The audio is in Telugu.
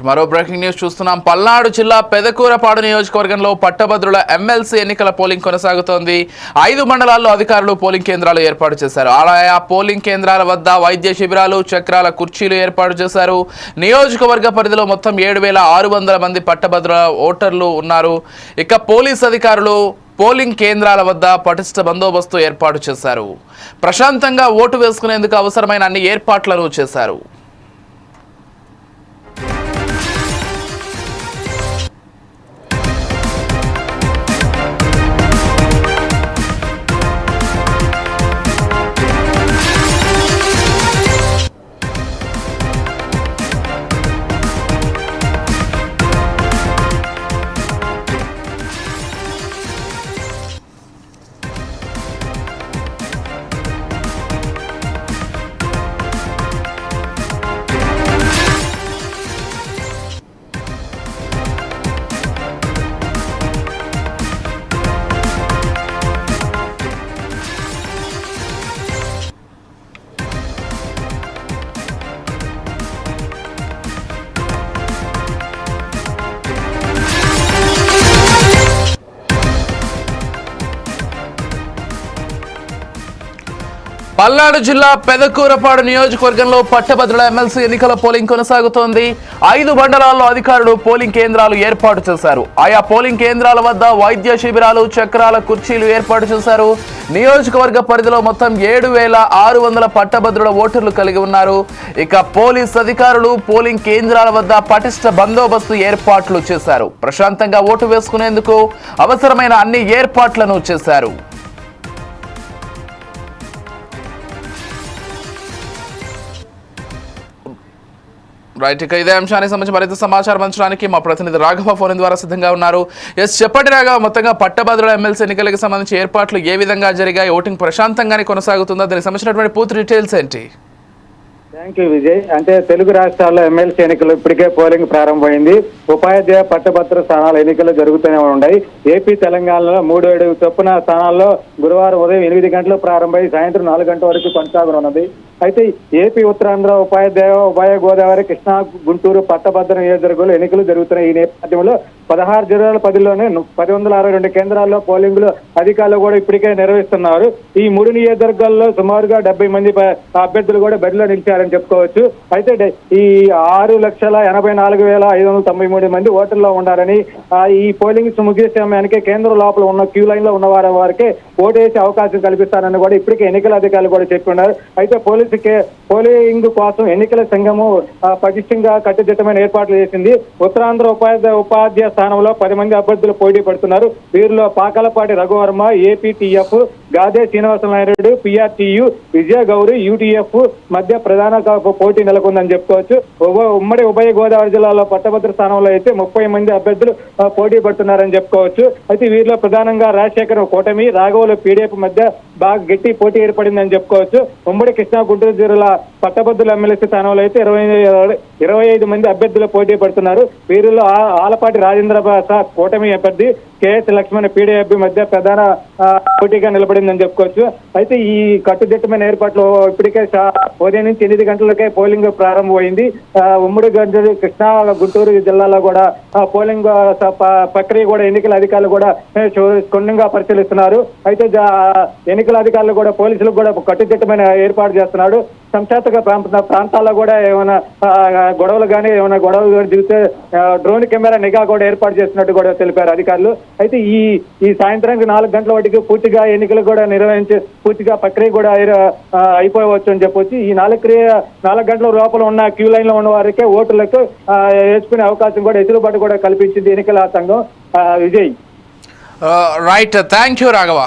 మరో బ్రేకింగ్ న్యూస్ చూస్తున్నాం. పల్నాడు జిల్లా పెదకూరపాడు నియోజకవర్గంలో పట్టభద్రుల ఎమ్మెల్సీ ఎన్నికల పోలింగ్ కొనసాగుతోంది. 5 మండలాల్లో అధికారులు పోలింగ్ కేంద్రాలు ఏర్పాటు చేశారు. ఆయా పోలింగ్ కేంద్రాల వద్ద వైద్య శిబిరాలు, చక్రాల కుర్చీలు ఏర్పాటు చేశారు. నియోజకవర్గ పరిధిలో మొత్తం 7,600 మంది పట్టభద్రుల ఓటర్లు ఉన్నారు. ఇక పోలీస్ అధికారులు పోలింగ్ కేంద్రాల వద్ద పటిష్ట బందోబస్తు ఏర్పాటు చేశారు. ప్రశాంతంగా ఓటు వేసుకునేందుకు అవసరమైన అన్ని ఏర్పాట్లను చేశారు. పల్నాడు జిల్లా పెదకూరపాడు నియోజకవర్గంలో పట్టభద్రుల ఎమ్మెల్సీ ఎన్నికల పోలింగ్ కొనసాగుతోంది. 5 మండలాల్లో అధికారులు పోలింగ్ కేంద్రాలు ఏర్పాటు చేశారు. ఆయా పోలింగ్ కేంద్రాల వద్ద వైద్య శిబిరాలు, చక్రాల కుర్చీలు ఏర్పాటు చేశారు. నియోజకవర్గ పరిధిలో మొత్తం 7,600 పట్టభద్రుల ఓటర్లు కలిగి ఉన్నారు. ఇక పోలీస్ అధికారులు పోలింగ్ కేంద్రాల వద్ద పటిష్ట బందోబస్తు ఏర్పాట్లు చేశారు. ప్రశాంతంగా ఓటు వేసుకునేందుకు అవసరమైన అన్ని ఏర్పాట్లను చేశారు. రైట్, ఇక ఇదే అంశానికి సంబంధించి మరింత సమాచారం అంచడానికి మా ప్రతినిధి రాఘవ ఫోన్ ద్వారా సిద్ధంగా ఉన్నారు. చెప్పండి రాఘవ, మొత్తంగా పట్టభద్రుల ఎమ్మెల్సీ ఎన్నికలకు సంబంధించి ఏర్పాట్లు ఏ విధంగా జరిగాయి? ఓటింగ్ ప్రశాంతంగానే కొనసాగుతుందా? దానికి సంబంధించినటువంటి పూర్తి డీటెయిల్స్ ఏంటి? Thank you Vijay. అంటే తెలుగు రాష్ట్రాల్లో ఎమ్మెల్సీ ఎన్నికలు ఇప్పటికే పోలింగ్ ప్రారంభమైంది. ఉపాధ్యాయ పట్టభద్రుల స్థానాల ఎన్నికలు జరుగుతూనే ఉన్నాయి. ఏపీ, తెలంగాణలో 3-7 చొప్పున స్థానాల్లో గురువారం ఉదయం 8 గంటలు ప్రారంభమై సాయంత్రం 4 గంటల వరకు కొనసాగనున్నది. అయితే ఏపీ, ఉత్తరాంధ్ర, ఉపాధ్యాయ, ఉభయ గోదావరి, కృష్ణా, గుంటూరు పట్టభద్ర నియోజకవర్గంలో ఎన్నికలు జరుగుతున్నాయి. ఈ నేపథ్యంలో 16 జిల్లాల పరిధిలోనే 1,162 కేంద్రాల్లో పోలింగ్లు అధికారులు కూడా ఇప్పటికే నిర్వహిస్తున్నారు. ఈ 3 నియోజకవర్గాల్లో సుమారుగా 70 మంది అభ్యర్థులు కూడా బరిలో నిలిచారని చెప్పుకోవచ్చు. అయితే ఈ 6,84,593 మంది ఓటర్లో ఉన్నారని, ఈ పోలింగ్ ముగిసే సమయానికి కేంద్రం లోపల ఉన్న క్యూ లైన్ లో ఉన్న వారికే ఓటు వేసే అవకాశం కల్పిస్తారని కూడా ఇప్పటికే ఎన్నికల అధికారులు కూడా చెప్పుకున్నారు. అయితే పోలింగ్ కోసం ఎన్నికల సంఘము పటిష్టంగా కట్టుదిట్టమైన ఏర్పాట్లు చేసింది. ఉత్తరాంధ్ర ఉపాధ్యాయ స్థానంలో 10 మంది అభ్యర్థులు పోటీ పడుతున్నారు. వీరిలో పాకలపాటి రఘువర్మ, ఏపీటీఎఫ్, గాదే శ్రీనివాసనాయుడు, పిఆర్టీయు, విజయ గౌరి, యూటీఎఫ్ మధ్య ప్రధాన పోటీ నెలకొందని చెప్పుకోవచ్చు. ఉమ్మడి ఉభయ గోదావరి జిల్లాలో పట్టభద్ర స్థానంలో అయితే 30 మంది అభ్యర్థులు పోటీ పడుతున్నారని చెప్పుకోవచ్చు. అయితే వీరిలో ప్రధానంగా రాజశేఖర్ కూటమి, రాఘవులు పీడీఎఫ్ మధ్య బాగా గట్టి పోటీ ఏర్పడిందని చెప్పుకోవచ్చు. ఉమ్మడి కృష్ణా, గుంటూరు జిల్లా పట్టభద్రుల ఎమ్మెల్సీ స్థానంలో అయితే 25 మంది అభ్యర్థులు పోటీ పడుతున్నారు. వీరిలో ఆలపాటి రాజేంద్ర ప్రసాద్ కూటమి అభ్యర్థి, కేఎస్ లక్ష్మణ్ పీడీఎఫ్ మధ్య ప్రధాన పోటీగా నిలబడిందని చెప్పుకోవచ్చు. అయితే ఈ కట్టుదిట్టమైన ఏర్పాట్లు ఇప్పటికే ఉదయం నుంచి 8 గంటలకే పోలింగ్ ప్రారంభమైంది. ఉమ్మడి కృష్ణా, గుంటూరు జిల్లాలో కూడా పోలింగ్ ప్రక్రియ కూడా ఎన్నికల అధికారులు కూడా క్షుణ్ణంగా పరిశీలిస్తున్నారు. అయితే ఎన్నికల అధికారులు కూడా పోలీసులకు కూడా కట్టుదిట్టమైన ఏర్పాటు చేస్తున్నాడు. సంక్షాతక ప్రాంతాల్లో కూడా ఏమైనా గొడవలు కానీ ఏమైనా గొడవలు దిగితే డ్రోన్ కెమెరా నిఘా కూడా ఏర్పాటు చేస్తున్నట్టు కూడా తెలిపారు అధికారులు. అయితే ఈ సాయంత్రానికి 4 గంటల వాటికి పూర్తిగా ఎన్నికలు కూడా పూర్తిగా ప్రక్రియ కూడా అయిపోవచ్చు అని చెప్పొచ్చు. ఈ 4 గంటల లోపల ఉన్న క్యూ లైన్ లో ఉన్న వారికి ఓటులకు వేసుకునే అవకాశం కూడా ఎదురుబాటు కూడా కల్పించింది ఎన్నికల సంఘం. Vijay, right, thank you Raghava.